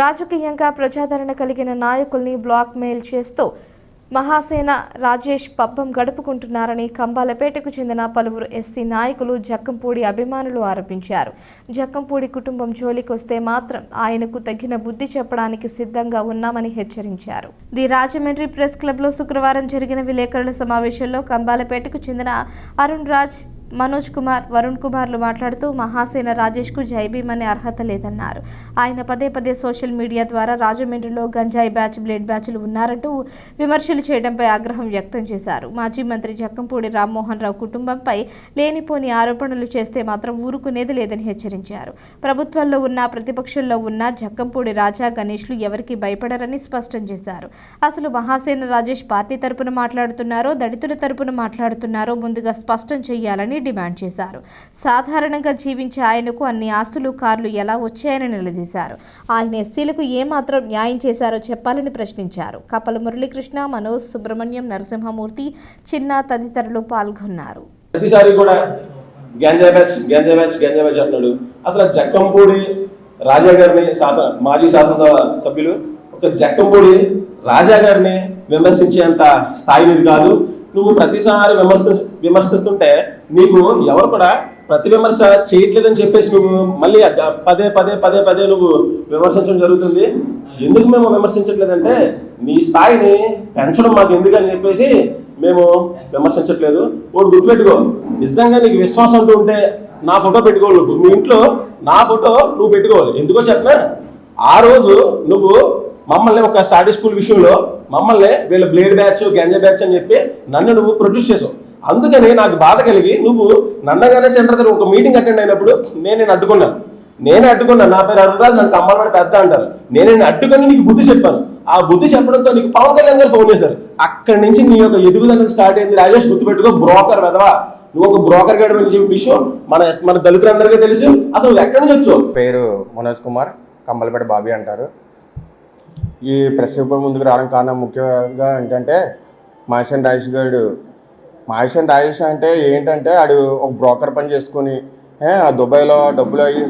రాజకీయంగా ప్రజాదరణ కలిగిన నాయకుల్ని బ్లాక్ మెయిల్ చేస్తూ మహాసేన రాజేష్ పబ్బం గడుపుకుంటున్నారని కంబాలపేటకు చెందిన పలువురు ఎస్సీ నాయకులు జక్కంపూడి అభిమానులు ఆరోపించారు. జక్కంపూడి కుటుంబం జోలికొస్తే మాత్రం ఆయనకు తగిన బుద్ధి చెప్పడానికి సిద్ధంగా ఉన్నామని హెచ్చరించారు. ది రాజమండ్రి ప్రెస్ క్లబ్లో శుక్రవారం జరిగిన విలేకరుల సమావేశంలో కంబాలపేటకు చెందిన అరుణ్ రాజ్, మనోజ్ కుమార్, వరుణ్ కుమార్లు మాట్లాడుతూ మహాసేన రాజేష్కు జైభీమ్ అనే అర్హత లేదన్నారు. ఆయన పదే పదే సోషల్ మీడియా ద్వారా రాజమండ్రిలో గంజాయి బ్యాచ్, బ్లేడ్ బ్యాచ్లు ఉన్నారంటూ విమర్శలు చేయడంపై ఆగ్రహం వ్యక్తం చేశారు. మాజీ మంత్రి జక్కంపూడి రామ్మోహన్ రావు కుటుంబంపై లేనిపోని ఆరోపణలు చేస్తే మాత్రం ఊరుకునేది లేదని హెచ్చరించారు. ప్రభుత్వంలో ఉన్న ప్రతిపక్షంలో ఉన్న జక్కంపూడి రాజా, గణేష్లు ఎవరికి భయపడరని స్పష్టం చేశారు. అసలు మహాసేన రాజేష్ పార్టీ తరపున మాట్లాడుతున్నారో, దళితుల తరపున మాట్లాడుతున్నారో ముందుగా స్పష్టం చేయాలని డిమాండ్ చేశారు. సాధారణంగా జీవించే ఆయనకు అన్ని ఆస్తులు, కార్లు ఎలా వచ్చాయని నిలదీశారు. ఆయన ఎస్సీలకు ఏమాత్రం న్యాయం చేశారో చెప్పాలని ప్రశ్నించారు. కపల మురళీకృష్ణ, మనోజ్, సుబ్రహ్మణ్యం, నరసింహమూర్తి, చిన్న తదితరులు పాల్గొన్నారు. ప్రతిసారి కూడా గంజాయి బ్యాచ్ అంటున్నాడు. అసలు జక్కంపూడి రాజా గారిని మాజీ శాసనసభ సభ్యులు ఒక జక్కంపూడి రాజా గారిని విమర్శించేంత స్థాయి కాదు. నువ్వు ప్రతిసారి విమర్శిస్తుంటే నీకు ఎవరు కూడా ప్రతి విమర్శ చేయట్లేదని చెప్పేసి నువ్వు మళ్ళీ పదే నువ్వు విమర్శించడం జరుగుతుంది. ఎందుకు మేము విమర్శించట్లేదంటే నీ స్థాయిని పెంచడం మాకు ఎందుకని చెప్పేసి మేము విమర్శించట్లేదు. ఒకటి గుర్తుపెట్టుకో, నిజంగా నీకు విశ్వాసం అంటూ ఉంటే నా ఫోటో పెట్టుకోవాలి. నువ్వు మీ ఇంట్లో నా ఫోటో నువ్వు పెట్టుకోవాలి. ఎందుకో చెప్పనా, ఆ రోజు నువ్వు మమ్మల్ని ఒక స్టాడీ స్కూల్ విషయంలో మమ్మల్ని వీళ్ళ బ్లేడ్ బ్యాచ్, గంజా బ్యాచ్ అని చెప్పి నన్ను నువ్వు ప్రొడ్యూస్ చేసావు. అందుకని నాకు బాధ కలిగి నువ్వు నన్నగానే సెంటర్ దగ్గర ఒక మీటింగ్ అటెండ్ అయినప్పుడు నేనే అడ్డుకున్నాను. నా పేరు అరుణ్ రాజ్, నన్ను కమ్మలపడి పెద్ద అంటారు. నేనే అడ్డుకొని నీకు బుద్ధి చెప్పాను. ఆ బుద్ధి చెప్పడంతో నీకు పవన్ కళ్యాణ్ గారు ఫోన్ చేశారు. అక్కడి నుంచి నీ యొక్క ఎదుగుదల స్టార్ట్ అయింది. రాజేష్ గుర్తుపెట్టుకో, బ్రోకర్ వెదవా, నువ్వు ఒక బ్రోకర్ గడు అని చెప్పే విషయం మన దళితులందరికీ తెలుసు. అసలు ఎక్కడి నుంచి వచ్చావు? పేరు మనోజ్ కుమార్, కంబలపేట బాబీ అంటారు. ఈ ప్రెస్ పేపర్ ముందుకు రావడం కారణం ముఖ్యంగా ఏంటంటే మహాసేన రాజేష్ అంటే ఏంటంటే ఆడు ఒక బ్రోకర్ పని చేసుకొని దుబాయ్లో డబ్బులు అయ్యి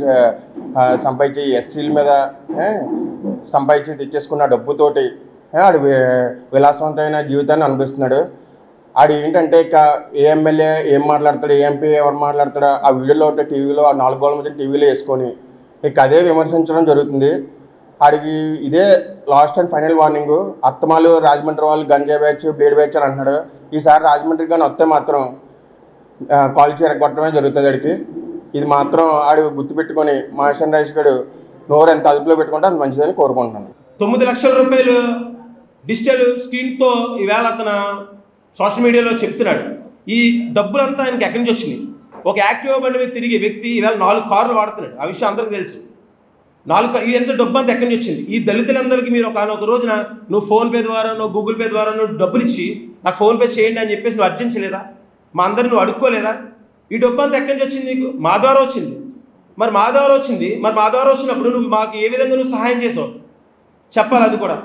సంపాదించి ఎస్సీల మీద సంపాదించి తెచ్చేసుకున్న డబ్బుతోటి ఆడు విలాసవంతమైన జీవితాన్ని అనుభవిస్తున్నాడు. ఆడు ఏంటంటే ఇక ఏ ఎమ్మెల్యే ఏం మాట్లాడతాడు, ఏ ఎంపీ ఎవరు మాట్లాడతాడో ఆ వీడియోలో టీవీలో 4 గోళ్ళ మధ్య టీవీలో వేసుకొని ఇక అదే విమర్శించడం జరుగుతుంది. ఆడికి ఇదే లాస్ట్ అండ్ ఫైనల్ వార్నింగ్. అత్తమాలు రాజమండ్రి వాళ్ళు గంజా బ్యాచ్, బ్లేడ్ బ్యాచ్ అని అంటున్నాడు. ఈసారి రాజమండ్రి కానీ వస్తే మాత్రం కాల్ చేరగొట్టడమే జరుగుతుంది ఆడికి. ఇది మాత్రం ఆడు గుర్తుపెట్టుకొని మహాసేన రాజేష్ గారు నోరు ఎంత అదుపులో పెట్టుకుంటే అంత మంచిదని కోరుకుంటున్నాను. 9 లక్షల రూపాయలు డిజిటల్ స్క్రీన్తో ఈవేళ అతను సోషల్ మీడియాలో చెప్తున్నాడు. ఈ డబ్బులంతా ఆయనకి ఎక్కడి నుంచి వచ్చినాయి? ఒక యాక్టివ్ బండి మీద తిరిగే వ్యక్తి ఈవేళ 4 కార్లు వాడుతున్నాడు. ఆ విషయం అందరికీ తెలుసు. ఎంత డబ్బు అంతా ఎక్కడి నుంచి వచ్చింది? ఈ దళితులందరికీ మీరు ఒక రోజున నువ్వు ఫోన్పే ద్వారా, నువ్వు గూగుల్ పే ద్వారా నువ్వు డబ్బులు ఇచ్చి నాకు ఫోన్పే చేయండి అని చెప్పేసి నువ్వు అర్జించలేదా? మా అందరిని నువ్వు అడుక్కోలేదా? ఈ డబ్బు అంతా ఎక్కడి నుంచి వచ్చింది? నీకు మా ద్వారా వచ్చింది. మరి మా ద్వారా వచ్చినప్పుడు నువ్వు మాకు ఏ విధంగా నువ్వు సహాయం చేసావు చెప్పాలి. అది కూడా